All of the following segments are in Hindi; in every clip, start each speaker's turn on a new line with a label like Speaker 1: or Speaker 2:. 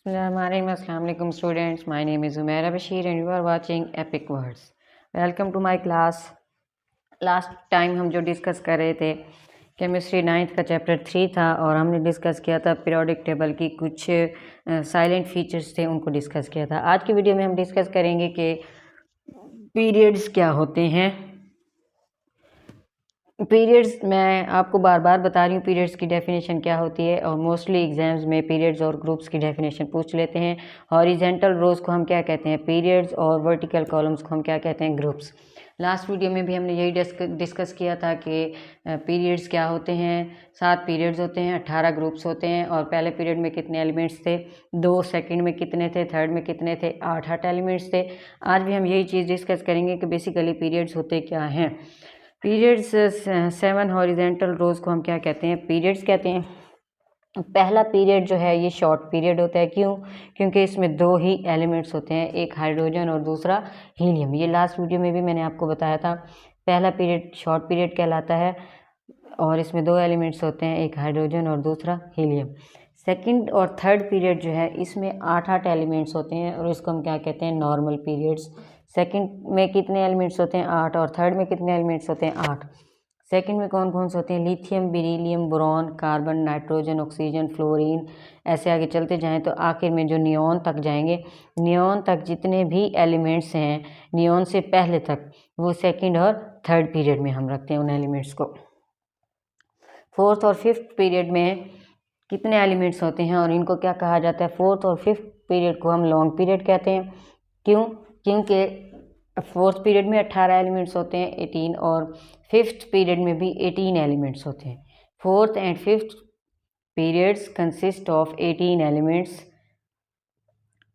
Speaker 1: Assalamualaikum students, my name is Umaira Bashir and you are watching Epic Words. Welcome to my class. Last time हम जो डिस्कस कर रहे थे केमिस्ट्री 9th का चैप्टर 3 था और हमने डिस्कस किया था पीरियोडिक टेबल की कुछ साइलेंट फीचर्स थे, उनको डिस्कस किया था। आज की वीडियो में हम डिस्कस करेंगे कि पीरियड्स क्या होते हैं। पीरियड्स मैं आपको बार बार बता रही हूँ पीरियड्स की डेफिनेशन क्या होती है, और मोस्टली एग्जाम्स में पीरियड्स और ग्रुप्स की डेफिनेशन पूछ लेते हैं। हॉरिजेंटल रोज को हम क्या कहते हैं, पीरियड्स, और वर्टिकल कॉलम्स को हम क्या कहते हैं, ग्रुप्स। लास्ट वीडियो में भी हमने यही डिस्कस किया था कि पीरियड्स क्या होते हैं। 7 पीरियड्स होते हैं, 18 ग्रुप्स होते हैं, और पहले पीरियड में कितने एलिमेंट्स थे 2, सेकंड में कितने थे, थर्ड में कितने थे 8 एलिमेंट्स थे। आज भी हम यही चीज़ डिस्कस करेंगे कि बेसिकली पीरियड्स होते क्या हैं। पीरियड्स 7 हॉरिजेंटल रोज को हम क्या कहते हैं, पीरियड्स कहते हैं। पहला पीरियड जो है ये शॉर्ट पीरियड होता है। क्यों? क्योंकि इसमें 2 ही एलिमेंट्स होते हैं, एक हाइड्रोजन और दूसरा हीलियम। ये लास्ट वीडियो में भी मैंने आपको बताया था। पहला पीरियड शॉर्ट पीरियड कहलाता है और इसमें 2 एलिमेंट्स होते हैं, एक हाइड्रोजन और दूसरा हीलियम। सेकंड और थर्ड पीरियड जो है इसमें 8 एलिमेंट्स होते हैं और इसको हम क्या कहते हैं, नॉर्मल पीरियड्स। सेकंड में कितने एलिमेंट्स होते हैं 8, और थर्ड में कितने एलिमेंट्स होते हैं 8। सेकंड में कौन कौन से होते हैं, lithium, beryllium, boron, carbon, nitrogen, oxygen, fluorine. ऐसे आगे चलते जाएं तो आखिर में जो नियॉन तक जाएंगे, नियॉन तक जितने भी एलिमेंट्स हैं नियॉन से पहले तक, वो सेकंड और थर्ड पीरियड में हम रखते हैं उन एलिमेंट्स को। फोर्थ और फिफ्थ पीरियड में कितने एलिमेंट्स होते हैं और इनको क्या कहा जाता है, फोर्थ और फिफ्थ पीरियड को हम लॉन्ग पीरियड कहते हैं। क्यों? क्योंकि फोर्थ पीरियड में 18 एलिमेंट्स होते हैं 18, और फिफ्थ पीरियड में भी 18 एलिमेंट्स होते हैं। Fourth and fifth periods consist of 18 elements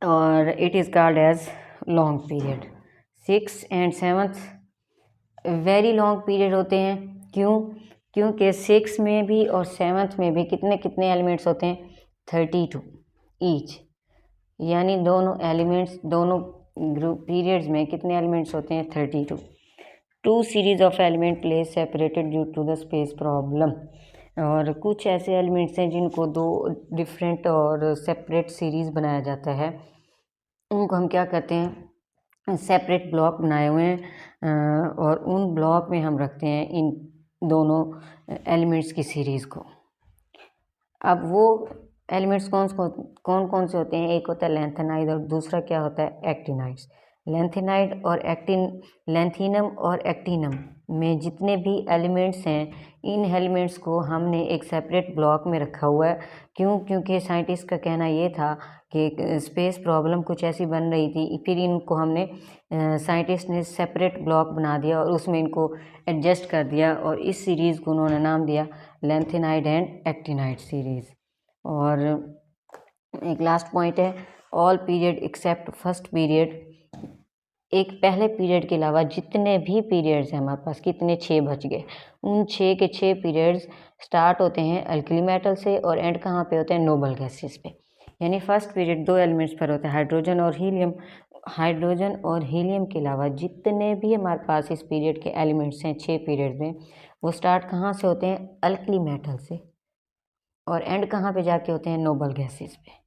Speaker 1: और it is called as long period. Six and seventh very long period होते हैं। क्यों? क्योंकि 6 में भी और 7th में भी कितने कितने एलिमेंट्स होते हैं, 32 ईच। यानी दोनों एलिमेंट्स, दोनों ग्रुप पीरियड्स में कितने एलिमेंट्स होते हैं, 32। 2 series of element place separated due to the space problem. और कुछ ऐसे एलिमेंट्स हैं जिनको 2 डिफरेंट और सेपरेट सीरीज बनाया जाता है, उनको हम क्या कहते हैं, सेपरेट ब्लॉक बनाए हुए हैं, और उन ब्लॉक में हम रखते हैं इन दोनों एलिमेंट्स की सीरीज़ को। अब वो एलिमेंट्स कौन कौन से होते हैं, एक होता है लैंथेनाइड और दूसरा क्या होता है, एक्टिनाइड्स। लैंथेनाइड और लैंथीनम और एक्टिनम में जितने भी एलिमेंट्स हैं, इन एलिमेंट्स को हमने एक सेपरेट ब्लॉक में रखा हुआ है। क्यों? क्योंकि साइंटिस्ट का कहना ये था कि स्पेस प्रॉब्लम कुछ ऐसी बन रही थी, फिर इनको हमने साइंटिस्ट ने सेपरेट ब्लॉक बना दिया और उसमें इनको एडजस्ट कर दिया, और इस सीरीज़ को उन्होंने नाम दिया लैंथेनाइड एंड एक्टिनाइड सीरीज़। और एक लास्ट पॉइंट है, all period accept first period. एक पहले पीरियड के अलावा जितने भी पीरियड्स हैं हमारे पास, कितने 6 बच गए, उन 6 के 6 पीरियड्स स्टार्ट होते हैं अल्कली मेटल से और एंड कहाँ पे होते हैं, नोबल गैसेस पे। यानी फर्स्ट पीरियड 2 एलिमेंट्स पर होता है, हाइड्रोजन और हीलियम। हाइड्रोजन और हीलियम के अलावा जितने भी हमारे पास इस पीरियड के एलिमेंट्स हैं 6 पीरियड में, वो स्टार्ट कहाँ से होते हैं, अल्कली मेटल से, और एंड कहाँ पे जाके होते हैं, नोबल गैसेस पे।